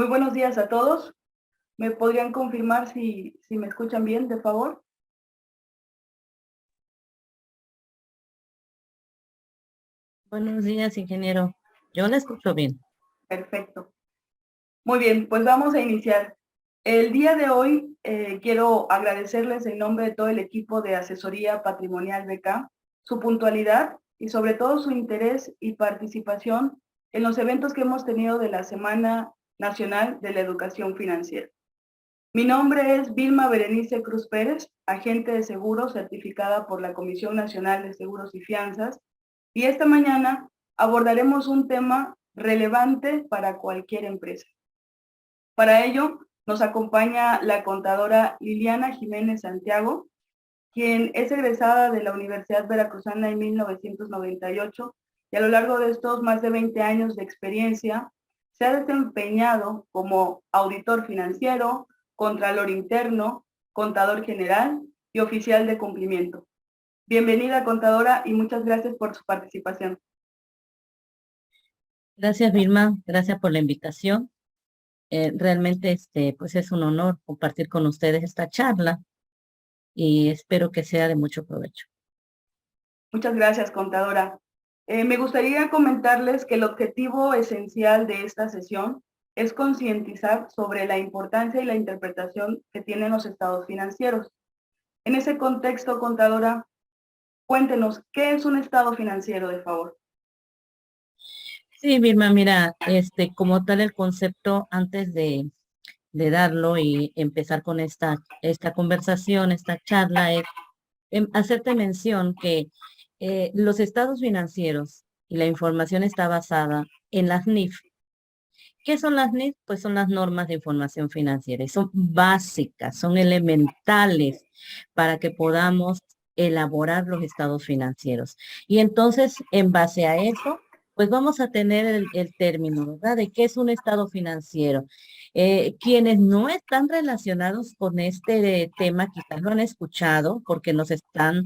Muy buenos días a todos. ¿Me podrían confirmar si me escuchan bien, de favor? Buenos días, ingeniero. Yo la escucho bien. Perfecto. Muy bien, pues vamos a iniciar. El día de hoy quiero agradecerles en nombre de todo el equipo de Asesoría Patrimonial BK su puntualidad y sobre todo su interés y participación en los eventos que hemos tenido de la Semana Nacional de la Educación Financiera. Mi nombre es Vilma Berenice Cruz Pérez, agente de seguros certificada por la Comisión Nacional de Seguros y Fianzas, y esta mañana abordaremos un tema relevante para cualquier empresa. Para ello, nos acompaña la contadora Liliana Jiménez Santiago, quien es egresada de la Universidad Veracruzana en 1998 y a lo largo de estos más de 20 años de experiencia se ha desempeñado como auditor financiero, contralor interno, contador general y oficial de cumplimiento. Bienvenida, contadora, y muchas gracias por su participación. Gracias, Vilma. Gracias por la invitación. Realmente, pues es un honor compartir con ustedes esta charla y espero que sea de mucho provecho. Muchas gracias, contadora. Me gustaría comentarles que el objetivo esencial de esta sesión es concientizar sobre la importancia y la interpretación que tienen los estados financieros. En ese contexto, contadora, cuéntenos, ¿qué es un estado financiero, de favor? Sí, Vilma, mira, como tal el concepto antes de darlo y empezar con esta conversación, esta charla, es hacerte mención que los estados financieros y la información está basada en las NIF. ¿Qué son las NIF? Pues son las normas de información financiera y son básicas, son elementales para que podamos elaborar los estados financieros. Y entonces, en base a eso, pues vamos a tener el término, ¿verdad? De qué es un estado financiero. Quienes no están relacionados con este tema, quizás lo han escuchado porque nos están,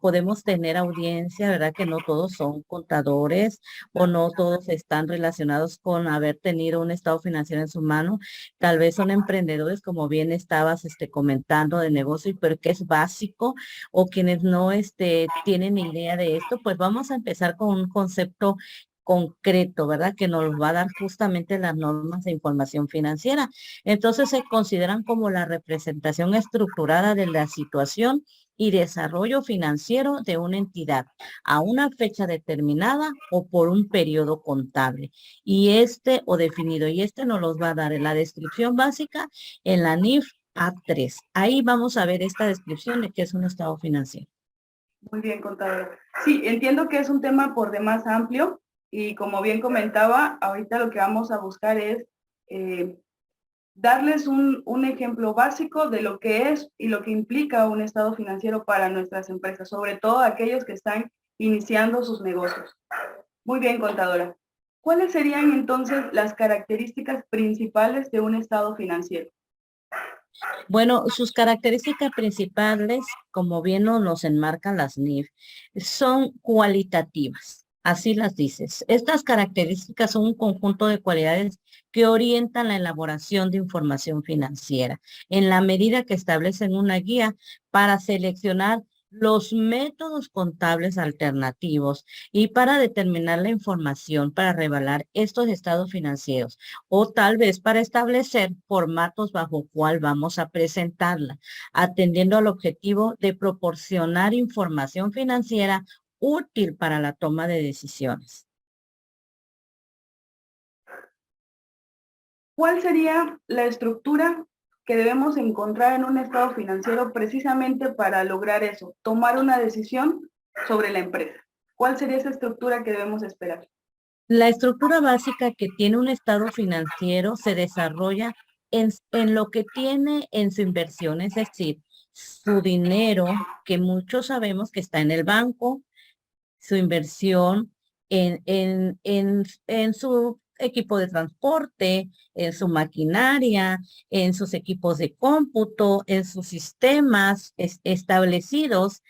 podemos tener audiencia, ¿verdad? Que no todos son contadores o no todos están relacionados con haber tenido un estado financiero en su mano. Tal vez son emprendedores, como bien estabas comentando, de negocio, pero que es básico, o quienes no tienen idea de esto, pues vamos a empezar con un concepto concreto, ¿verdad? Que nos va a dar justamente las normas de información financiera. Entonces se consideran como la representación estructurada de la situación y desarrollo financiero de una entidad a una fecha determinada o por un periodo contable. Y o definido, y nos los va a dar en la descripción básica en la NIF A3. Ahí vamos a ver esta descripción de qué es un estado financiero. Muy bien, contadora. Sí, entiendo que es un tema por demás amplio y como bien comentaba, ahorita lo que vamos a buscar es darles un ejemplo básico de lo que es y lo que implica un estado financiero para nuestras empresas, sobre todo aquellos que están iniciando sus negocios. Muy bien, contadora. ¿Cuáles serían entonces las características principales de un estado financiero? Bueno, sus características principales, como bien nos enmarcan las NIF, son cualitativas. Así las dices. Estas características son un conjunto de cualidades que orientan la elaboración de información financiera en la medida que establecen una guía para seleccionar los métodos contables alternativos y para determinar la información para revelar estos estados financieros, o tal vez para establecer formatos bajo cuál vamos a presentarla, atendiendo al objetivo de proporcionar información financiera útil para la toma de decisiones. ¿Cuál sería la estructura que debemos encontrar en un estado financiero precisamente para lograr eso, tomar una decisión sobre la empresa? ¿Cuál sería esa estructura que debemos esperar? La estructura básica que tiene un estado financiero se desarrolla en lo que tiene en su inversión, es decir, su dinero, que muchos sabemos que está en el banco, su inversión en su equipo de transporte, en su maquinaria, en sus equipos de cómputo, en sus sistemas establecidos,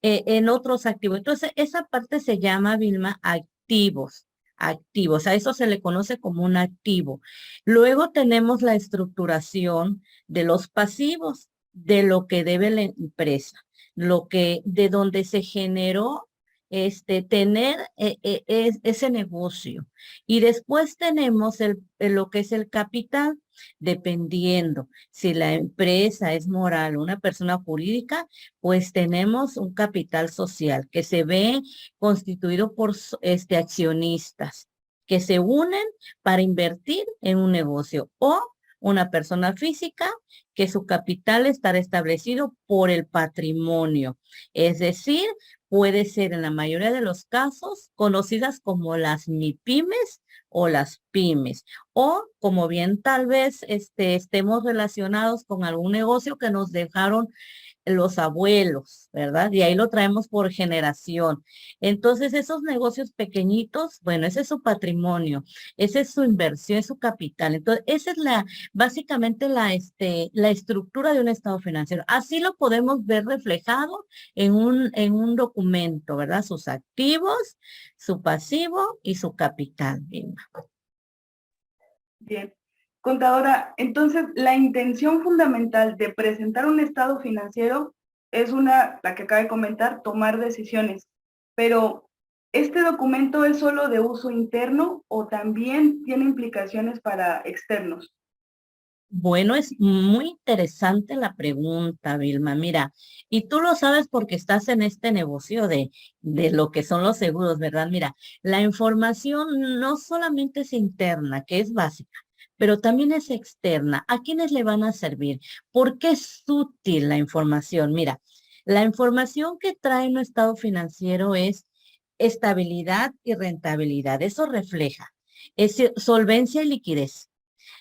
en otros activos. Entonces, esa parte se llama, Vilma, activos. activos. A eso se le conoce como un activo. Luego tenemos la estructuración de los pasivos, de lo que debe la empresa, de donde se generó tener ese negocio. Y después tenemos lo que es el capital, dependiendo si la empresa es moral o una persona jurídica, pues tenemos un capital social que se ve constituido por accionistas que se unen para invertir en un negocio o una persona física que su capital estará establecido por el patrimonio. Es decir, puede ser en la mayoría de los casos conocidas como las MIPIMES o las pymes, o como bien tal vez estemos relacionados con algún negocio que nos dejaron los abuelos, ¿verdad? Y ahí lo traemos por generación. Entonces, esos negocios pequeñitos, bueno, ese es su patrimonio, esa es su inversión, es su capital. Entonces, esa es básicamente la estructura de un estado financiero. Así lo podemos ver reflejado en un documento, ¿verdad? Sus activos, su pasivo y su capital. Bien. Contadora, entonces la intención fundamental de presentar un estado financiero es la que acaba de comentar, tomar decisiones. Pero, ¿este documento es solo de uso interno o también tiene implicaciones para externos? Bueno, es muy interesante la pregunta, Vilma. Mira, y tú lo sabes porque estás en este negocio de lo que son los seguros, ¿verdad? Mira, la información no solamente es interna, que es básica, pero también es externa. ¿A quiénes le van a servir? ¿Por qué es útil la información? Mira, la información que trae un estado financiero es estabilidad y rentabilidad. Eso refleja. Es solvencia y liquidez,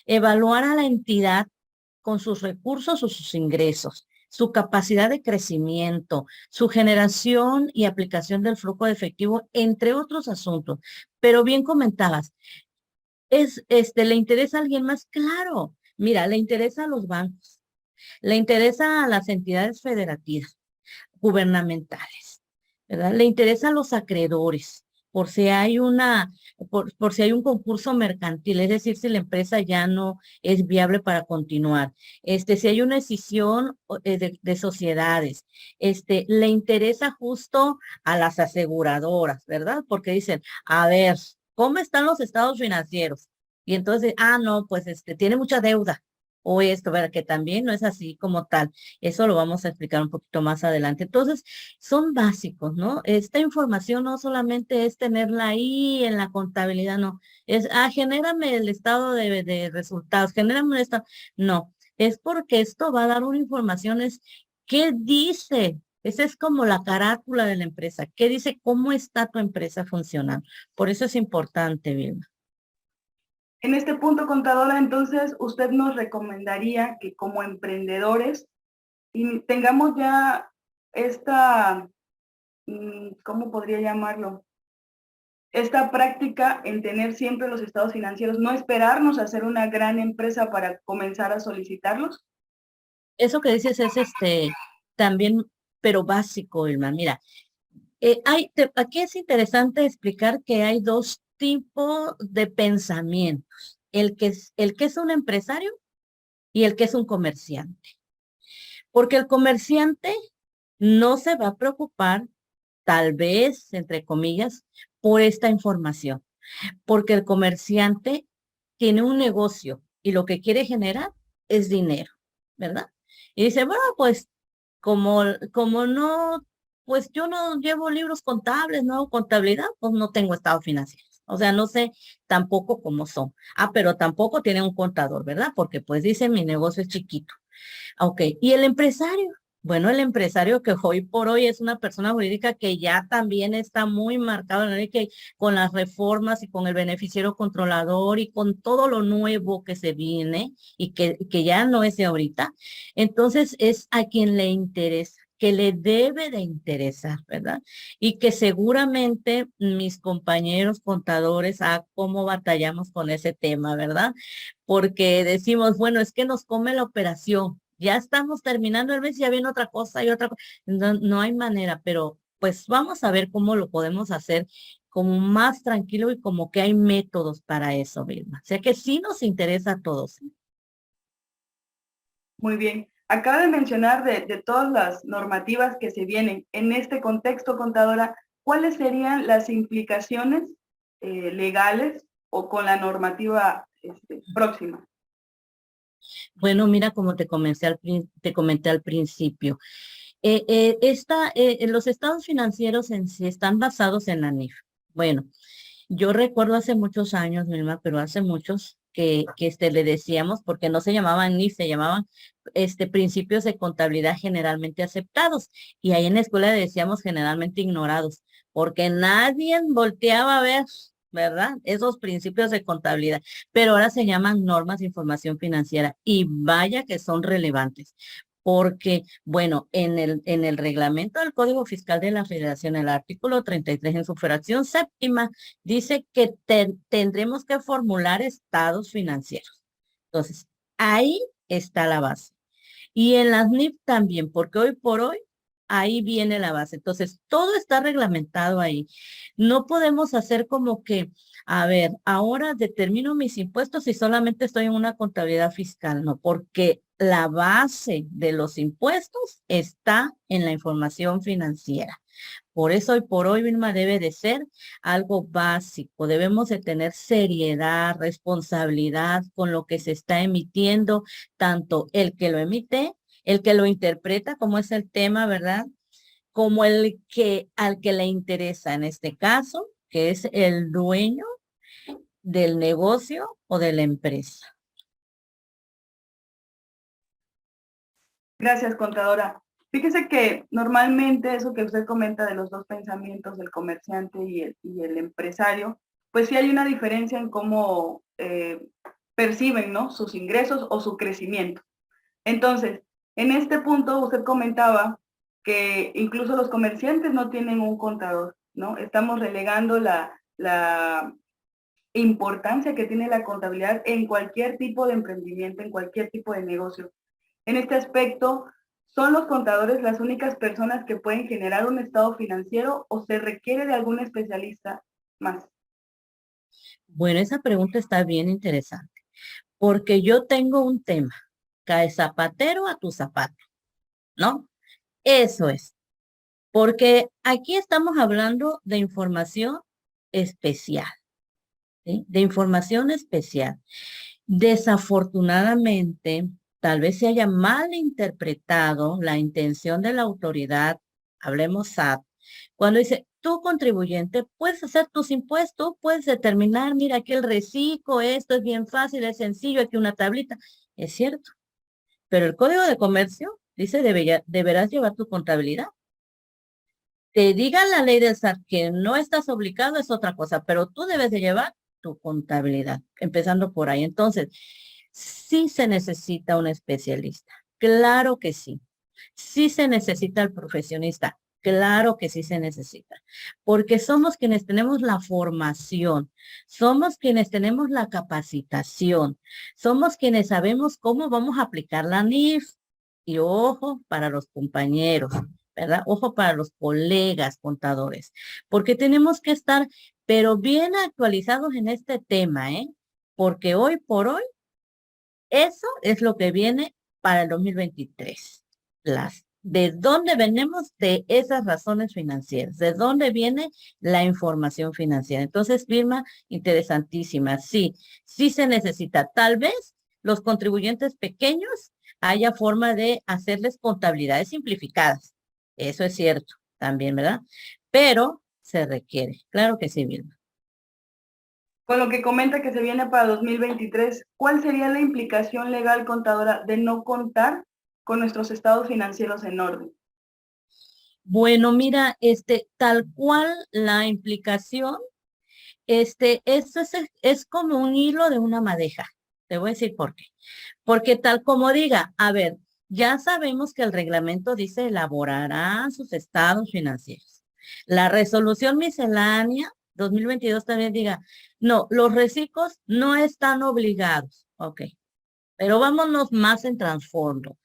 evaluar a la entidad con sus recursos o sus ingresos, su capacidad de crecimiento, su generación y aplicación del flujo de efectivo, entre otros asuntos. Pero bien comentabas, ¿le interesa a alguien más? Claro. Mira, le interesa a los bancos, le interesa a las entidades federativas, gubernamentales, ¿verdad? Le interesa a los acreedores, por si hay por si hay un concurso mercantil, es decir, si la empresa ya no es viable para continuar, si hay una escisión de sociedades, le interesa justo a las aseguradoras, ¿verdad? Porque dicen, a ver, ¿cómo están los estados financieros? Y entonces, no, pues tiene mucha deuda. O esto, ¿verdad? Que también no es así como tal. Eso lo vamos a explicar un poquito más adelante. Entonces, son básicos, ¿no? Esta información no solamente es tenerla ahí en la contabilidad, no. Genérame el estado de resultados, genérame esto. No, es porque esto va a dar una información, ¿qué dice? Esa es como la carátula de la empresa. ¿Qué dice? ¿Cómo está tu empresa funcionando? Por eso es importante, Vilma. En este punto, contadora, entonces, ¿usted nos recomendaría que como emprendedores tengamos ya esta, ¿cómo podría llamarlo? Esta práctica en tener siempre los estados financieros, no esperarnos a ser una gran empresa para comenzar a solicitarlos? Eso que dices es también, pero básico, Vilma. Mira, aquí es interesante explicar que hay dos tipos de pensamientos. El que es un empresario y el que es un comerciante. Porque el comerciante no se va a preocupar, tal vez, entre comillas, por esta información. Porque el comerciante tiene un negocio y lo que quiere generar es dinero, ¿verdad? Y dice, bueno, pues como no, pues yo no llevo libros contables, no hago contabilidad, pues no tengo estado financiero. O sea, no sé tampoco cómo son. Pero tampoco tiene un contador, ¿verdad? Porque pues dice, mi negocio es chiquito. Ok, ¿y el empresario? Bueno, el empresario que hoy por hoy es una persona jurídica que ya también está muy marcado en la ley, que con las reformas y con el beneficiario controlador y con todo lo nuevo que se viene y que ya no es de ahorita, entonces es a quien le interesa, que le debe de interesar, ¿verdad? Y que seguramente mis compañeros contadores, cómo batallamos con ese tema, ¿verdad? Porque decimos, bueno, es que nos come la operación. Ya estamos terminando el mes y ya viene otra cosa y otra cosa. No, no hay manera, pero pues vamos a ver cómo lo podemos hacer como más tranquilo y como que hay métodos para eso, Vilma. O sea que sí nos interesa a todos. Muy bien. Acaba de mencionar de todas las normativas que se vienen. En este contexto, contadora, ¿cuáles serían las implicaciones legales o con la normativa próxima? Bueno, mira, como te comenté al principio, los estados financieros en sí están basados en la NIF. Bueno, yo recuerdo hace muchos años, Vilma, pero hace muchos que le decíamos, porque no se llamaban NIF, se llamaban principios de contabilidad generalmente aceptados. Y ahí en la escuela le decíamos generalmente ignorados, porque nadie volteaba a ver, ¿verdad? Esos principios de contabilidad. Pero ahora se llaman normas de información financiera y vaya que son relevantes porque, bueno, en el reglamento del Código Fiscal de la Federación, el artículo 33 en su fracción séptima, dice que tendremos que formular estados financieros. Entonces, ahí está la base. Y en las NIF también, porque hoy por hoy, ahí viene la base. Entonces, todo está reglamentado ahí. No podemos hacer como que, a ver, ahora determino mis impuestos y solamente estoy en una contabilidad fiscal, no, porque la base de los impuestos está en la información financiera. Por eso hoy por hoy, Vilma, debe de ser algo básico. Debemos de tener seriedad, responsabilidad con lo que se está emitiendo, tanto el que lo emite, el que lo interpreta, como es el tema, ¿verdad? Como el que al que le interesa en este caso, que es el dueño del negocio o de la empresa. Gracias, contadora. Fíjese que normalmente eso que usted comenta de los dos pensamientos, del comerciante y el empresario, pues sí hay una diferencia en cómo perciben, ¿no?, sus ingresos o su crecimiento. Entonces, en este punto usted comentaba que incluso los comerciantes no tienen un contador, ¿no? Estamos relegando la importancia que tiene la contabilidad en cualquier tipo de emprendimiento, en cualquier tipo de negocio. En este aspecto, ¿son los contadores las únicas personas que pueden generar un estado financiero o se requiere de algún especialista más? Bueno, esa pregunta está bien interesante, porque yo tengo un tema, cae zapatero a tu zapato, ¿no? Eso es. Porque aquí estamos hablando de información especial, ¿sí? De información especial. Desafortunadamente, tal vez se haya mal interpretado la intención de la autoridad, hablemos SAT, cuando dice, tú contribuyente puedes hacer tus impuestos, puedes determinar, mira, aquí el reciclo, esto es bien fácil, es sencillo, aquí una tablita. Es cierto, pero el Código de Comercio dice, deberás llevar tu contabilidad. Te diga la ley del SAT que no estás obligado es otra cosa, pero tú debes de llevar tu contabilidad, empezando por ahí. Entonces, sí se necesita un especialista, claro que sí. Sí se necesita el profesionista, claro que sí se necesita, porque somos quienes tenemos la formación, somos quienes tenemos la capacitación, somos quienes sabemos cómo vamos a aplicar la NIF. Y ojo para los compañeros, ¿verdad? Ojo para los colegas contadores, porque tenemos que estar, pero bien actualizados en este tema, ¿eh? Porque hoy por hoy, eso es lo que viene para el 2023. ¿De dónde venimos? De esas razones financieras. ¿De dónde viene la información financiera? Entonces, Vilma, interesantísima. Sí, sí se necesita. Tal vez los contribuyentes pequeños haya forma de hacerles contabilidades simplificadas. Eso es cierto también, ¿verdad? Pero se requiere. Claro que sí, Vilma. Con lo que comenta que se viene para 2023, ¿cuál sería la implicación legal, contadora, de no contar con nuestros estados financieros en orden? Bueno, mira, tal cual la implicación, esto es como un hilo de una madeja. Te voy a decir por qué. Porque tal como diga, a ver, ya sabemos que el reglamento dice elaborarán sus estados financieros. La resolución miscelánea 2022 también diga, no, los reciclos no están obligados. Ok, pero vámonos más en trasfondo.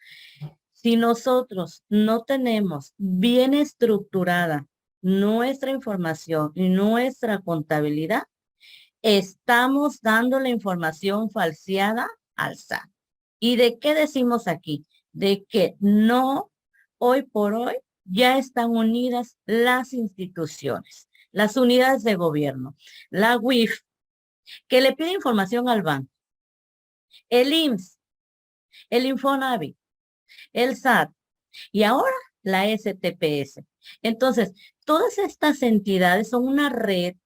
Si nosotros no tenemos bien estructurada nuestra información y nuestra contabilidad, estamos dando la información falseada al SAT. ¿Y de qué decimos aquí? De que no, hoy por hoy, ya están unidas las instituciones, las unidades de gobierno, la UIF, que le pide información al banco, el IMSS, el Infonavit, el SAT y ahora la STPS. Entonces, todas estas entidades son una red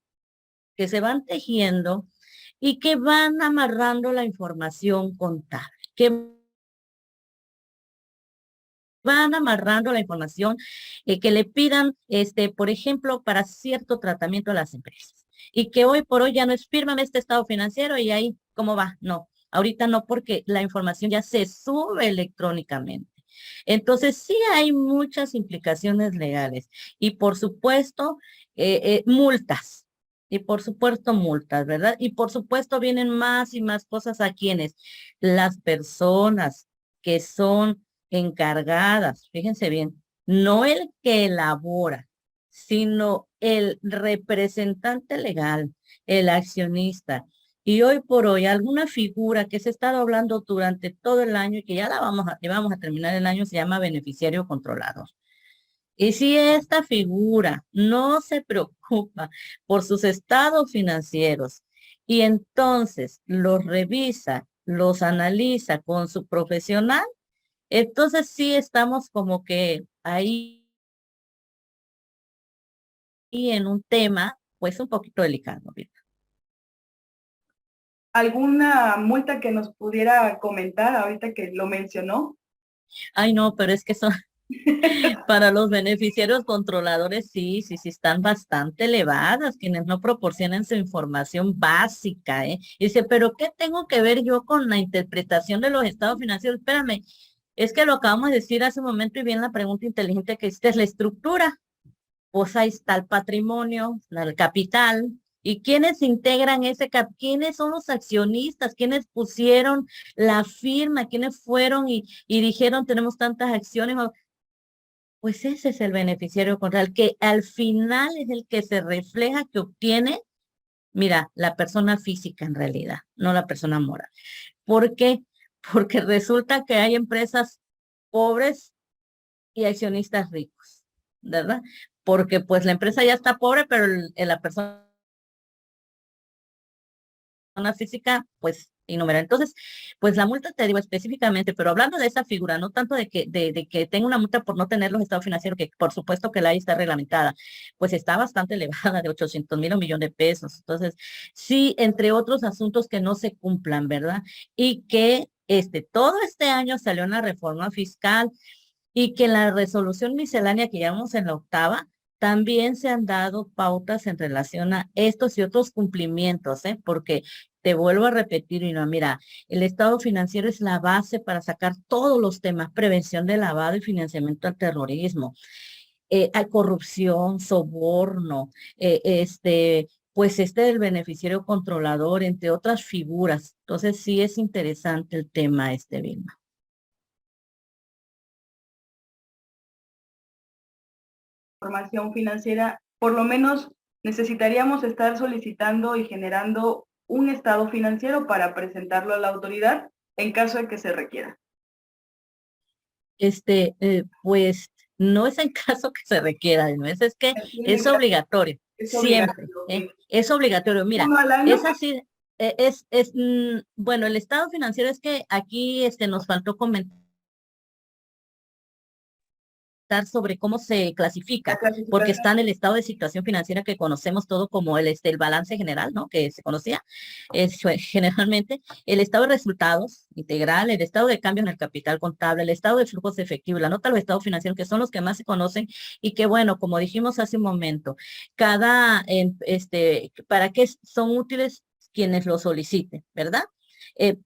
que se van tejiendo y que van amarrando la información contable, que van amarrando la información que le pidan, por ejemplo, para cierto tratamiento a las empresas. Y que hoy por hoy ya no es fírmame este estado financiero y ahí, ¿cómo va? No, ahorita no, porque la información ya se sube electrónicamente. Entonces, sí hay muchas implicaciones legales y por supuesto, multas. Y por supuesto, multas, ¿verdad? Y por supuesto, vienen más y más cosas a quienes las personas que son encargadas, fíjense bien, no el que elabora, sino el representante legal, el accionista. Y hoy por hoy, alguna figura que se ha estado hablando durante todo el año y que ya vamos a terminar el año, se llama beneficiario controlador. Y si esta figura no se preocupa por sus estados financieros y entonces los revisa, los analiza con su profesional, entonces sí estamos como que ahí en un tema, pues un poquito delicado. ¿Alguna multa que nos pudiera comentar ahorita que lo mencionó? Ay, no, pero es que son para los beneficiarios controladores, sí, sí, sí, están bastante elevadas, quienes no proporcionan su información básica, ¿eh? Y dice, pero ¿qué tengo que ver yo con la interpretación de los estados financieros? Espérame, es que lo acabamos de decir hace un momento y bien la pregunta inteligente que hiciste es la estructura. Pues ahí está el patrimonio, el capital, y quiénes integran ese capital, quiénes son los accionistas, quiénes pusieron la firma, quiénes fueron y dijeron tenemos tantas acciones, pues ese es el beneficiario contrario, que al final es el que se refleja, que obtiene, mira, la persona física en realidad, no la persona moral. ¿Por qué? Porque resulta que hay empresas pobres y accionistas ricos, ¿verdad? Porque pues la empresa ya está pobre, pero la persona física, pues innumera. Entonces, pues la multa te digo específicamente, pero hablando de esa figura, no tanto de que tenga una multa por no tener los estados financieros, que por supuesto que la ley está reglamentada, pues está bastante elevada, de 800,000 a 1,000,000 de pesos. Entonces, sí, entre otros asuntos que no se cumplan, ¿verdad? Y que todo este año salió una reforma fiscal y que en la resolución miscelánea que llevamos en la octava, también se han dado pautas en relación a estos y otros cumplimientos, ¿eh? Porque te vuelvo a repetir, y no, mira, el estado financiero es la base para sacar todos los temas, prevención de lavado y financiamiento al terrorismo, a corrupción, soborno, pues del beneficiario controlador, entre otras figuras. Entonces sí es interesante el tema, Vilma. Información financiera, por lo menos necesitaríamos estar solicitando y generando un estado financiero para presentarlo a la autoridad en caso de que se requiera. Pues no es en caso que se requiera, ¿no? Es que es obligatorio, Es siempre, obligatorio. es obligatorio. Mira, ¿Uno al año? es así, bueno, el estado financiero es que aquí nos faltó comentar sobre cómo se La clasifica, porque clasificación. está en el estado de situación financiera que conocemos todo como el balance general, ¿no? Que se conocía generalmente, el estado de resultados integral, el estado de cambio en el capital contable, el estado de flujos efectivos, la nota de los estados financieros, que son los que más se conocen y que, bueno, como dijimos hace un momento, ¿para qué son útiles quienes lo soliciten, verdad?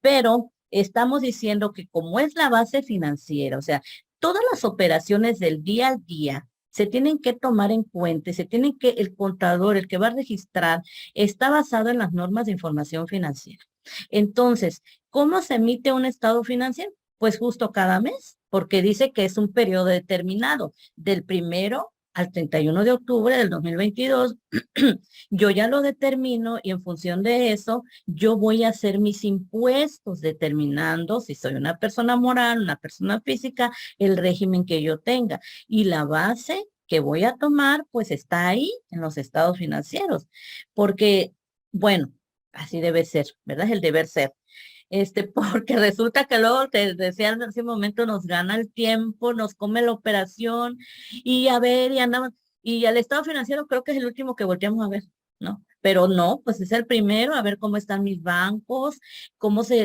Pero estamos diciendo que como es la base financiera, o sea, todas las operaciones del día al día se tienen que tomar en cuenta, el contador, el que va a registrar, está basado en las normas de información financiera. Entonces, ¿cómo se emite un estado financiero? Pues justo cada mes, porque dice que es un periodo determinado, del 1 al 31 de octubre del 2022, yo ya lo determino y en función de eso, yo voy a hacer mis impuestos determinando si soy una persona moral, una persona física, el régimen que yo tenga. Y la base que voy a tomar, pues está ahí en los estados financieros, porque, bueno, así debe ser, ¿verdad? Es el deber ser. Porque resulta que luego, te decía en ese momento, nos gana el tiempo, nos come la operación, y a ver, y andamos, y al estado financiero creo que es el último que volteamos a ver, ¿no? Pero no, pues es el primero, a ver cómo están mis bancos,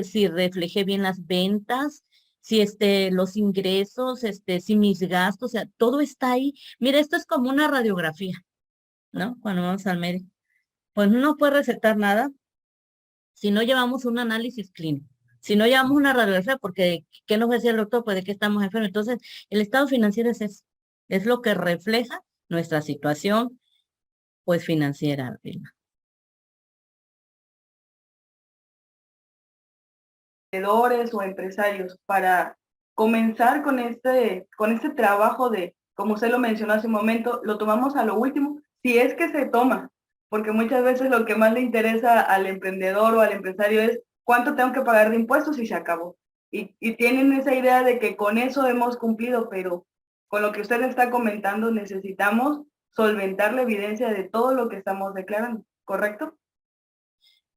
si refleje bien las ventas, si los ingresos, si mis gastos, o sea, todo está ahí. Mira, esto es como una radiografía, ¿no? Cuando vamos al médico. Pues no puede recetar nada si no llevamos un análisis clínico, si no llevamos una radiografía, porque ¿qué nos decía el doctor? Pues de qué estamos enfermos. Entonces, el estado financiero es eso, es lo que refleja nuestra situación, pues financiera, Vilma. Emprendedores o empresarios para comenzar con este trabajo de, como usted lo mencionó hace un momento, lo tomamos a lo último, si es que se toma, porque muchas veces lo que más le interesa al emprendedor o al empresario es cuánto tengo que pagar de impuestos y se acabó. Y tienen esa idea de que con eso hemos cumplido, pero con lo que usted está comentando necesitamos solventar la evidencia de todo lo que estamos declarando, ¿correcto?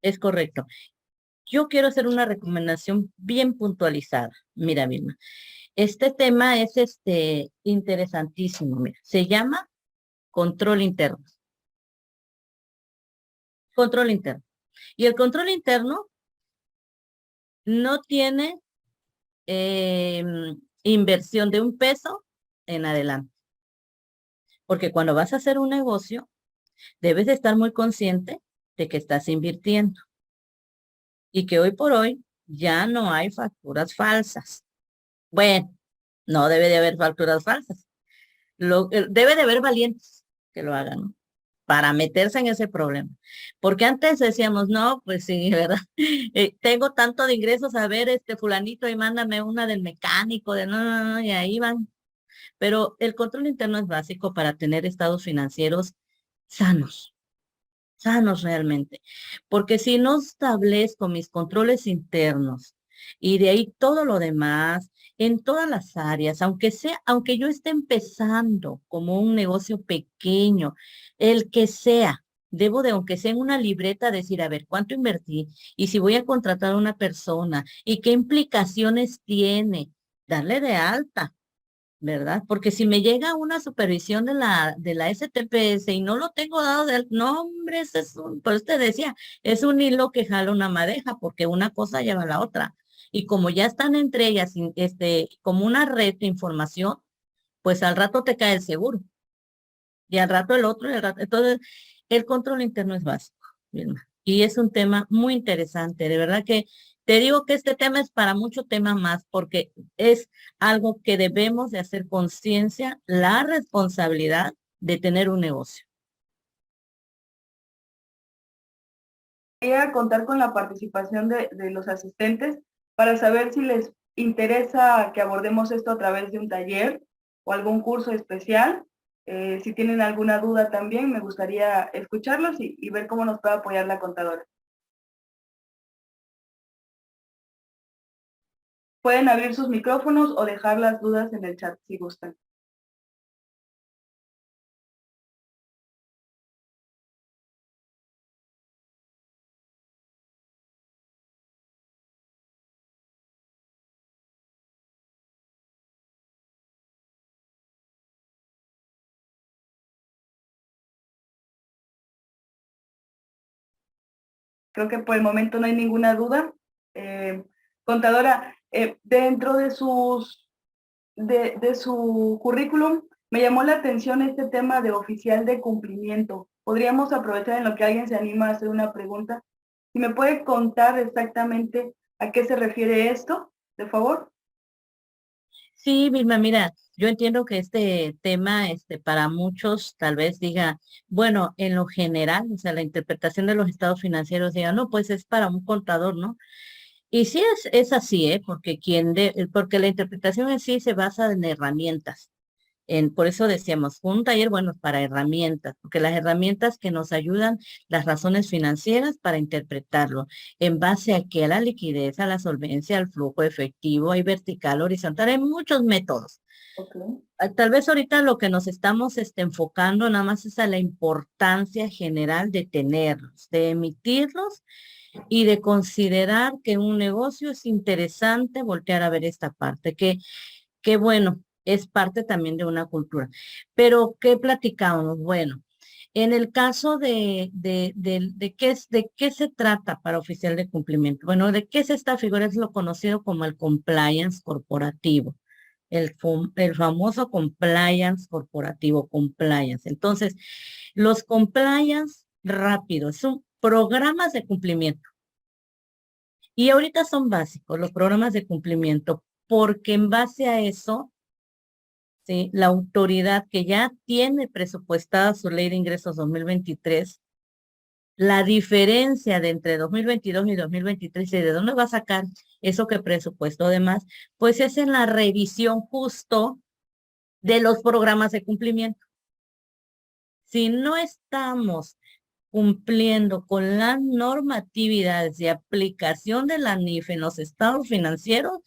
Es correcto. Yo quiero hacer una recomendación bien puntualizada. Mira, Vilma, este tema es interesantísimo. Mira, se llama control interno. Control interno. Y el control interno no tiene inversión de un peso en adelante. Porque cuando vas a hacer un negocio, debes de estar muy consciente de que estás invirtiendo y que hoy por hoy ya no hay facturas falsas. Bueno, no debe de haber facturas falsas. Debe de haber valientes que lo hagan, ¿no? Para meterse en ese problema. Porque antes decíamos, no, pues sí, ¿verdad? Tengo tanto de ingresos, a ver, fulanito, y mándame una del mecánico, de no, no, no, y ahí van. Pero el control interno es básico para tener estados financieros sanos, sanos realmente. Porque si no establezco mis controles internos y de ahí todo lo demás, en todas las áreas, aunque yo esté empezando como un negocio pequeño, el que sea, debo de, aunque sea en una libreta, decir, a ver, ¿cuánto invertí? Y si voy a contratar a una persona, ¿y qué implicaciones tiene? Darle de alta, ¿verdad? Porque si me llega una supervisión de la STPS y no lo tengo dado del nombre, por usted decía, es un hilo que jala una madeja, porque una cosa lleva a la otra. Y como ya están entre ellas, como una red de información, pues al rato te cae el seguro. Y al rato el otro, y al rato. Entonces, el control interno es básico, Vilma. Y es un tema muy interesante. De verdad que te digo que este tema es para mucho tema más, porque es algo que debemos de hacer conciencia, la responsabilidad de tener un negocio. Quería contar con la participación de los asistentes para saber si les interesa que abordemos esto a través de un taller o algún curso especial. Si tienen alguna duda también, me gustaría escucharlos y ver cómo nos puede apoyar la contadora. Pueden abrir sus micrófonos o dejar las dudas en el chat si gustan. Creo que por el momento no hay ninguna duda. Contadora, dentro de su currículum, me llamó la atención este tema de oficial de cumplimiento. Podríamos aprovechar en lo que alguien se anima a hacer una pregunta. Si me puede contar exactamente a qué se refiere esto, de favor. Sí, Vilma, mira, yo entiendo que este tema, para muchos tal vez diga, bueno, en lo general, o sea, la interpretación de los estados financieros diga, no, pues es para un contador, ¿no? Y sí es así, ¿eh? Porque porque la interpretación en sí se basa en herramientas. Por eso decíamos, un taller, bueno, para herramientas, porque las herramientas que nos ayudan, las razones financieras para interpretarlo, en base a que a la liquidez, a la solvencia, al flujo efectivo, hay vertical, horizontal, hay muchos métodos. Okay. Tal vez ahorita lo que nos estamos enfocando nada más es a la importancia general de tenerlos, de emitirlos y de considerar que un negocio es interesante voltear a ver esta parte, que bueno, es parte también de una cultura. Pero, ¿qué platicamos? Bueno, en el caso de qué se trata para oficial de cumplimiento. Bueno, ¿de qué es esta figura? Es lo conocido como el compliance corporativo. El famoso compliance corporativo, compliance. Entonces, los compliance rápidos son programas de cumplimiento. Y ahorita son básicos los programas de cumplimiento, porque en base a eso, ¿sí? La autoridad que ya tiene presupuestada su ley de ingresos 2023, la diferencia de entre 2022 y 2023 y de dónde va a sacar eso que presupuestó además, pues es en la revisión justo de los programas de cumplimiento. Si no estamos cumpliendo con las normatividades de aplicación de la NIF en los estados financieros,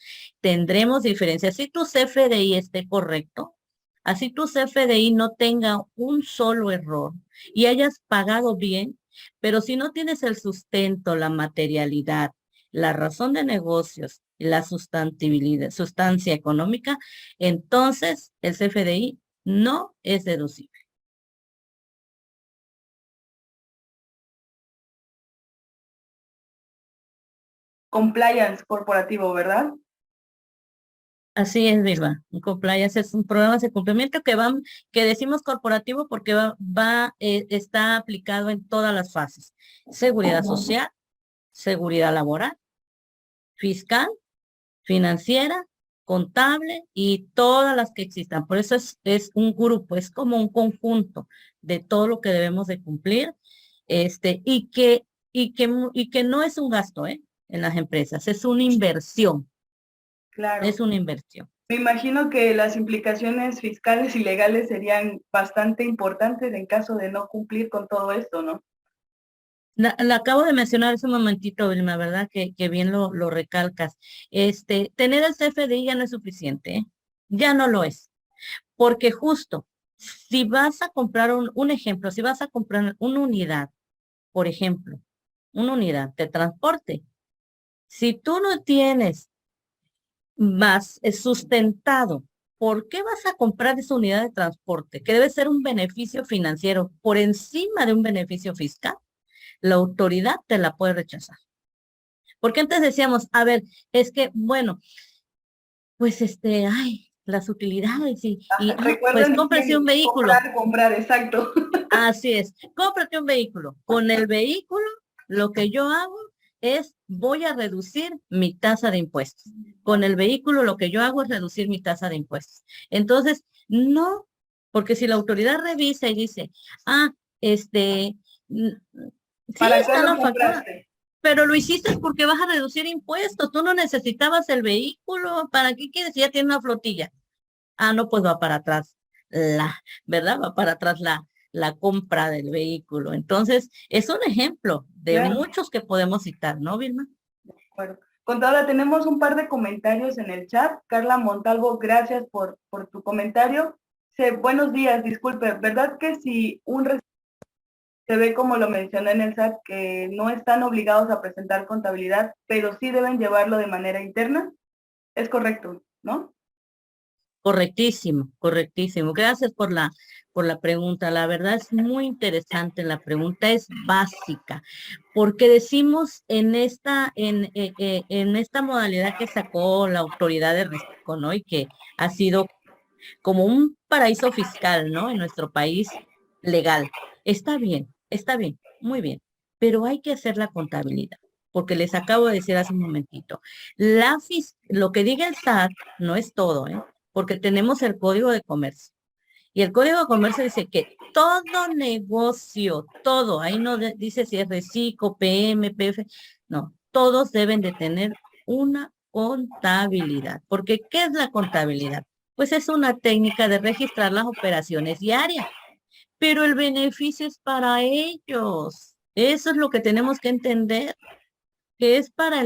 tendremos diferencias. Si tu CFDI esté correcto, así tu CFDI no tenga un solo error y hayas pagado bien, pero si no tienes el sustento, la materialidad, la razón de negocios y la sustantibilidad, sustancia económica, entonces el CFDI no es deducible. Compliance corporativo, ¿verdad? Así es, Vilma. Un compliance es un programa de cumplimiento que decimos corporativo porque está aplicado en todas las fases. Seguridad social, seguridad laboral, fiscal, financiera, contable y todas las que existan. Por eso es un grupo, es como un conjunto de todo lo que debemos de cumplir, y que no es un gasto, en las empresas, es una inversión, Claro. es una inversión. Me imagino que las implicaciones fiscales y legales serían bastante importantes en caso de no cumplir con todo esto, ¿no? La acabo de mencionar hace un momentito, Vilma, ¿verdad? Que bien lo recalcas. Tener el CFDI ya no es suficiente, ¿eh? Ya no lo es. Porque justo, si vas a comprar un ejemplo, si vas a comprar una unidad, por ejemplo, una unidad de transporte, si tú no tienes más sustentado, ¿por qué vas a comprar esa unidad de transporte? Que debe ser un beneficio financiero por encima de un beneficio fiscal. La autoridad te la puede rechazar. Porque antes decíamos, a ver, es que, bueno, pues las utilidades pues Recuerden cómprese un bien, vehículo. comprar, exacto. Así es, cómprate un vehículo. Con el vehículo, lo que yo hago es, voy a reducir mi tasa de impuestos. Con el vehículo, lo que yo hago es reducir mi tasa de impuestos. Entonces, no, porque si la autoridad revisa y dice, ah, mm, sí ¿Para qué está lo la factura, compraste? pero lo hiciste porque vas a reducir impuestos. Tú no necesitabas el vehículo. ¿Para qué quieres? Ya tiene una flotilla. Ah, no, pues va para atrás ¿verdad? Va para atrás la compra del vehículo. Entonces, es un ejemplo de Claro. muchos que podemos citar, ¿no, Vilma? Bueno, contadora, tenemos un par de comentarios en el chat. Carla Montalvo, gracias por tu comentario. Buenos días, disculpe, ¿verdad que si se ve como lo mencioné en el chat, que no están obligados a presentar contabilidad, pero sí deben llevarlo de manera interna? Es correcto, ¿no? Correctísimo, correctísimo. Gracias por la pregunta. La verdad es muy interesante. La pregunta es básica, porque decimos en esta modalidad que sacó la autoridad de riesgo, ¿no? Y que ha sido como un paraíso fiscal, ¿no? En nuestro país legal. Está bien, muy bien, pero hay que hacer la contabilidad, porque les acabo de decir hace un momentito, lo que diga el SAT no es todo, ¿eh? Porque tenemos el Código de Comercio. Y el Código de Comercio dice que todo negocio, todo, ahí no dice si es reciclo, PM, PF, no, todos deben de tener una contabilidad. Porque, ¿qué es la contabilidad? Pues es una técnica de registrar las operaciones diarias, pero el beneficio es para ellos. Eso es lo que tenemos que entender, que es para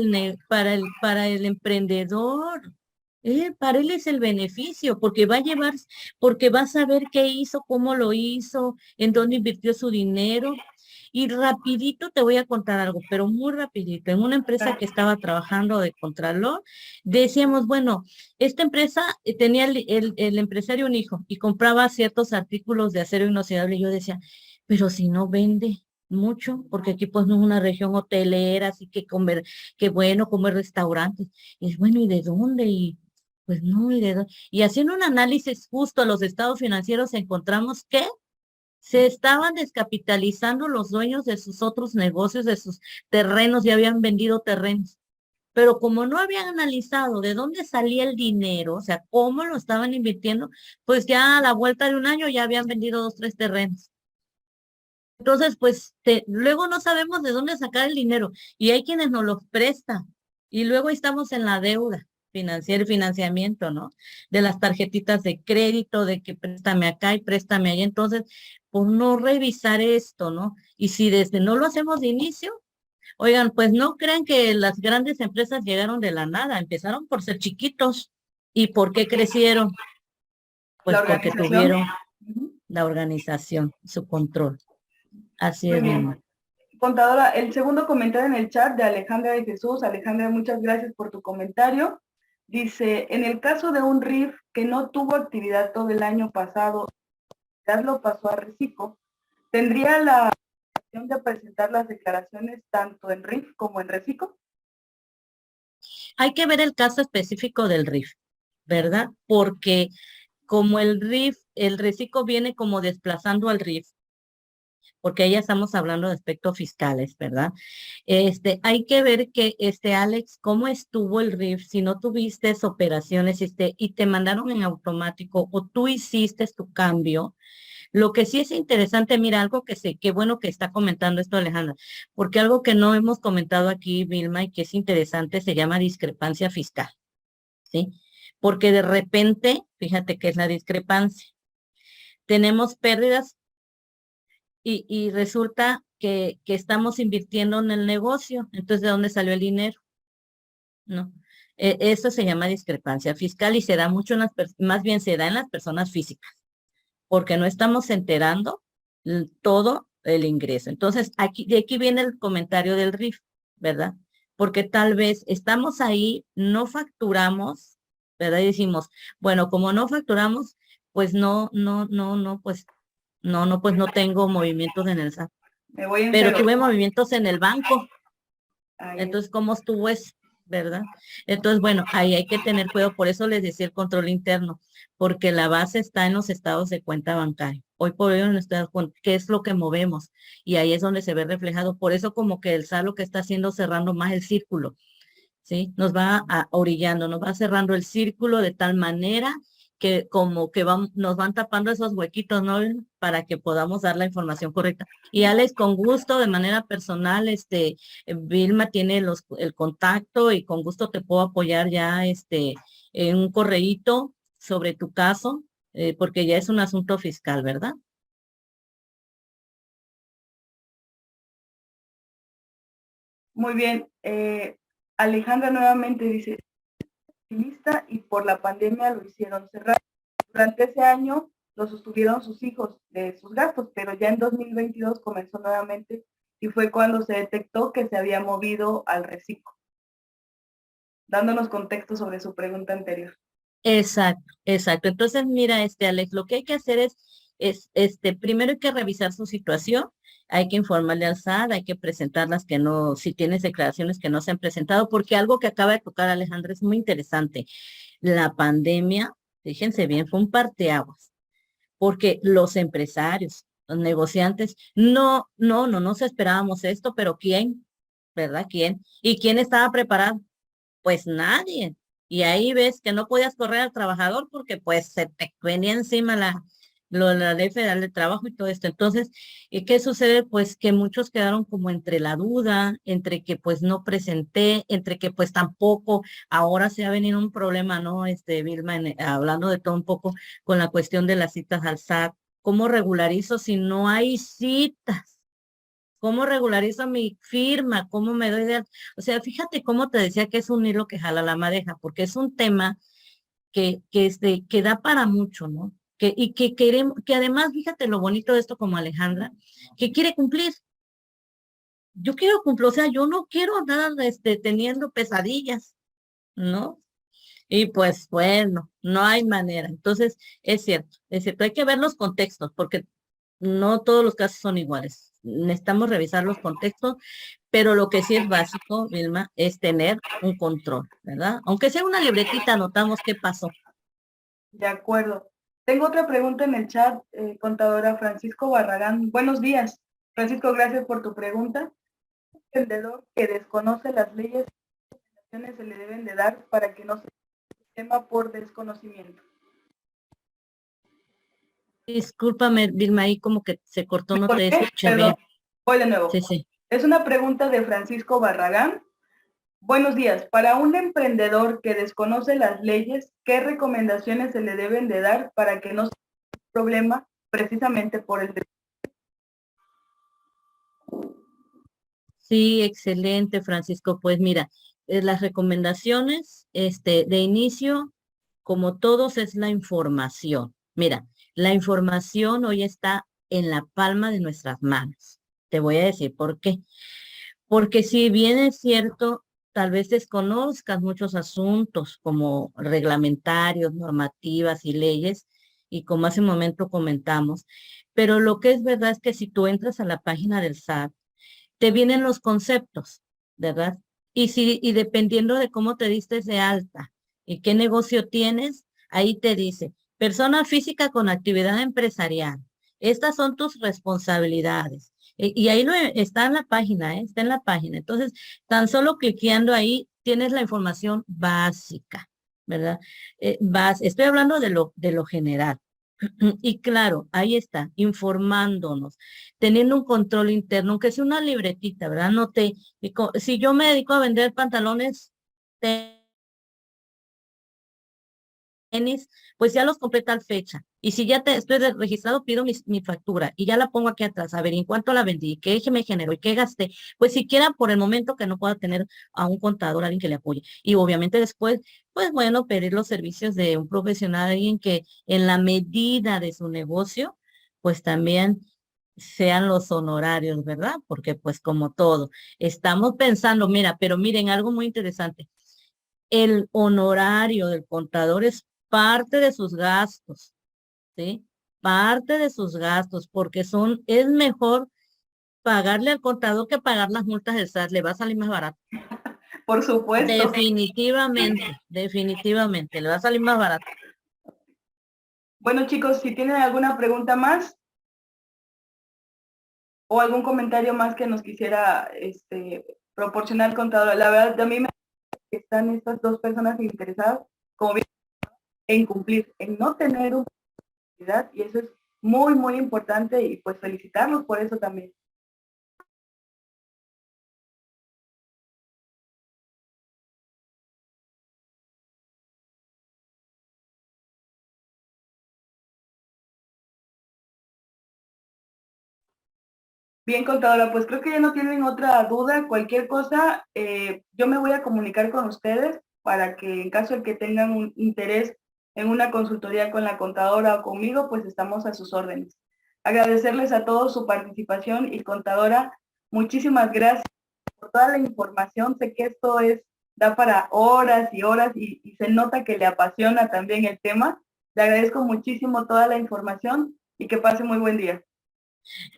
para el emprendedor. Para él es el beneficio, porque va a llevar, porque va a saber qué hizo, cómo lo hizo, en dónde invirtió su dinero. Y rapidito te voy a contar algo, pero muy rapidito. En una empresa que estaba trabajando de contralor, decíamos, bueno, esta empresa tenía el empresario un hijo y compraba ciertos artículos de acero inoxidable. Y yo decía, pero si no vende mucho, porque aquí pues no es una región hotelera, así que comer, qué bueno comer restaurantes. Y es bueno, ¿y de dónde? Y pues no, y haciendo un análisis justo a los estados financieros encontramos que se estaban descapitalizando los dueños de sus otros negocios, de sus terrenos, ya habían vendido terrenos. Pero como no habían analizado de dónde salía el dinero, o sea, cómo lo estaban invirtiendo, pues ya a la vuelta de un año ya habían vendido dos, tres terrenos. Entonces, pues luego no sabemos de dónde sacar el dinero y hay quienes nos los prestan y luego estamos en la deuda financiera y financiamiento, ¿no? De las tarjetitas de crédito, de que préstame acá y préstame allá. Entonces, por no revisar esto, ¿no? Y si desde no lo hacemos de inicio, oigan, pues no crean que las grandes empresas llegaron de la nada, empezaron por ser chiquitos. ¿Y por qué crecieron? La Pues porque organización. tuvieron Ujú. la organización, su control. Así Muy es, mi bien. hermano. Contadora, el segundo comentario en el chat de Alejandra de Jesús. Alejandra, muchas gracias por tu comentario. Dice, en el caso de un RIF que no tuvo actividad todo el año pasado, ya lo pasó a Recico, ¿tendría la opción de presentar las declaraciones tanto en RIF como en Recico? Hay que ver el caso específico del RIF, ¿verdad? Porque como el RIF, el reciclo viene como desplazando al RIF, porque ahí ya estamos hablando de aspectos fiscales, ¿verdad? Hay que ver que, Alex, cómo estuvo el RIF, si no tuviste operaciones, y te mandaron en automático, o tú hiciste tu cambio. Lo que sí es interesante, mira, algo que sé, qué bueno que está comentando esto Alejandra, porque algo que no hemos comentado aquí, Vilma, y que es interesante, se llama discrepancia fiscal, ¿sí? Porque de repente, fíjate que es la discrepancia. Tenemos pérdidas y resulta que estamos invirtiendo en el negocio. Entonces, ¿de dónde salió el dinero? ¿No? Eso se llama discrepancia fiscal y se da mucho en más bien se da en las personas físicas, porque no estamos enterando todo el ingreso. Entonces, de aquí viene el comentario del RIF, ¿verdad? Porque tal vez estamos ahí, no facturamos, ¿verdad? Y decimos, bueno, como no facturamos, pues pues pues no tengo movimientos en el SAT, Me voy en pero cero. tuve movimientos en el banco. Ahí es. Entonces, ¿cómo estuvo eso? ¿Verdad? Entonces, bueno, ahí hay que tener cuidado. Por eso les decía el control interno, porque la base está en los estados de cuenta bancaria. Hoy por hoy, en ¿qué es lo que movemos? Y ahí es donde se ve reflejado. Por eso, como que el SAT lo que está haciendo cerrando más el círculo, ¿sí? Orillando, nos va cerrando el círculo de tal manera que como que nos van tapando esos huequitos, ¿no? Para que podamos dar la información correcta. Y Alex, con gusto, de manera personal, Vilma tiene el contacto y con gusto te puedo apoyar ya, en un correíto sobre tu caso, porque ya es un asunto fiscal, ¿verdad? Muy bien. Alejandra nuevamente dice, optimista y por la pandemia lo hicieron cerrar. Durante ese año lo sostuvieron sus hijos de sus gastos, pero ya en 2022 comenzó nuevamente y fue cuando se detectó que se había movido al reciclo, dándonos contexto sobre su pregunta anterior. Exacto, exacto. Entonces, mira, Alex, lo que hay que hacer primero hay que revisar su situación, hay que informarle al SAT, hay que presentar las que no, si tienes declaraciones que no se han presentado, porque algo que acaba de tocar Alejandra es muy interesante. La pandemia, fíjense bien, fue un parteaguas, porque los empresarios, los negociantes, no se esperábamos esto, pero ¿quién? ¿Verdad? ¿Quién? ¿Y quién estaba preparado? Pues nadie. Y ahí ves que no podías correr al trabajador porque pues se te venía encima la Ley Federal de Trabajo y todo esto. Entonces, ¿qué sucede? Pues que muchos quedaron como entre la duda, entre que pues no presenté, entre que pues tampoco, ahora se ha venido un problema, ¿no? Vilma, hablando de todo un poco con la cuestión de las citas al SAT. ¿Cómo regularizo si no hay citas? ¿Cómo regularizo mi firma? ¿Cómo me doy de alta? O sea, fíjate cómo te decía que es un hilo que jala la madeja, porque es un tema que da para mucho, ¿no? Y que queremos, que además, fíjate lo bonito de esto como Alejandra, que quiere cumplir. Yo quiero cumplir, o sea, yo no quiero andar teniendo pesadillas, ¿no? Y pues bueno, no hay manera. Entonces, es cierto, hay que ver los contextos, porque no todos los casos son iguales. Necesitamos revisar los contextos, pero lo que sí es básico, Vilma, es tener un control, ¿verdad? Aunque sea una libretita, anotamos qué pasó. De acuerdo. Tengo otra pregunta en el chat, contadora Francisco Barragán. Buenos días. Francisco, gracias por tu pregunta. Un vendedor que desconoce las leyes, ¿qué recomendaciones se le deben de dar para que no se tema por desconocimiento? Discúlpame, Vilma, ahí como que se cortó, no ¿Por te qué? escuché Perdón, bien. voy de nuevo. Sí, sí. Es una pregunta de Francisco Barragán. Buenos días. Para un emprendedor que desconoce las leyes, ¿qué recomendaciones se le deben de dar para que no sea un problema precisamente por el... Sí, excelente, Francisco. Pues mira, las recomendaciones, de inicio, como todos, es la información. Mira, la información hoy está en la palma de nuestras manos. Te voy a decir por qué. Porque si bien es cierto, tal vez desconozcas muchos asuntos como reglamentarios, normativas y leyes, y como hace un momento comentamos, pero lo que es verdad es que si tú entras a la página del SAT, te vienen los conceptos, ¿verdad? Y dependiendo de cómo te diste de alta y qué negocio tienes, ahí te dice, persona física con actividad empresarial. Estas son tus responsabilidades. Y ahí está en la página, ¿eh? Está en la página. Entonces, tan solo cliqueando ahí, tienes la información básica, ¿verdad? Estoy hablando de lo general. Y claro, ahí está, informándonos, teniendo un control interno, aunque sea una libretita, ¿verdad? No te, si yo me dedico a vender pantalones, tenis, pues ya los compré tal fecha. Y si ya estoy registrado, pido mi factura y ya la pongo aquí atrás. A ver, ¿en cuánto la vendí? ¿Qué eje me generó? ¿Y qué gasté? Pues siquiera por el momento que no pueda tener a un contador, alguien que le apoye. Y obviamente después, pues bueno, pedir los servicios de un profesional, alguien que en la medida de su negocio, pues también sean los honorarios, ¿verdad? Porque pues como todo, estamos pensando, mira, pero miren, algo muy interesante. El honorario del contador es parte de sus gastos, ¿sí? Parte de sus gastos, porque es mejor pagarle al contador que pagar las multas del SAT, le va a salir más barato. Por supuesto. Definitivamente, definitivamente, le va a salir más barato. Bueno, chicos, si tienen alguna pregunta más o algún comentario más que nos quisiera proporcionar el contador, la verdad, a mí me están estas dos personas interesadas, como bien, en cumplir, en no tener una actividad, y eso es muy, muy importante, y pues felicitarlos por eso también. Bien, contadora, pues creo que ya no tienen otra duda. Cualquier cosa, yo me voy a comunicar con ustedes para que en caso de que tengan un interés en una consultoría con la contadora o conmigo, pues estamos a sus órdenes. Agradecerles a todos su participación y contadora, muchísimas gracias por toda la información. Sé que esto da para horas y horas y se nota que le apasiona también el tema. Le agradezco muchísimo toda la información y que pase muy buen día.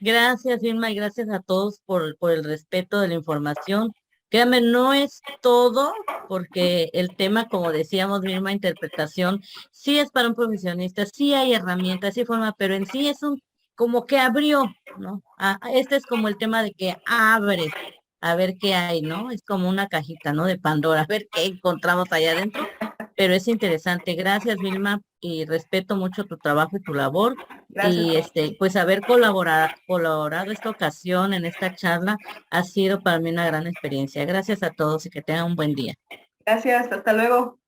Gracias, Irma, y gracias a todos por el respeto de la información. Créame, no es todo, porque el tema, como decíamos, misma interpretación, sí es para un profesionista, sí hay herramientas, sí forma, pero en sí es como que abrió, ¿no? Este es como el tema de que abres a ver qué hay, ¿no? Es como una cajita, ¿no? De Pandora, a ver qué encontramos allá adentro. pero es interesante. Gracias, Vilma, y respeto mucho tu trabajo y tu labor. Gracias. Y pues haber colaborado esta ocasión en esta charla ha sido para mí una gran experiencia. Gracias a todos y que tengan un buen día. Gracias, hasta luego.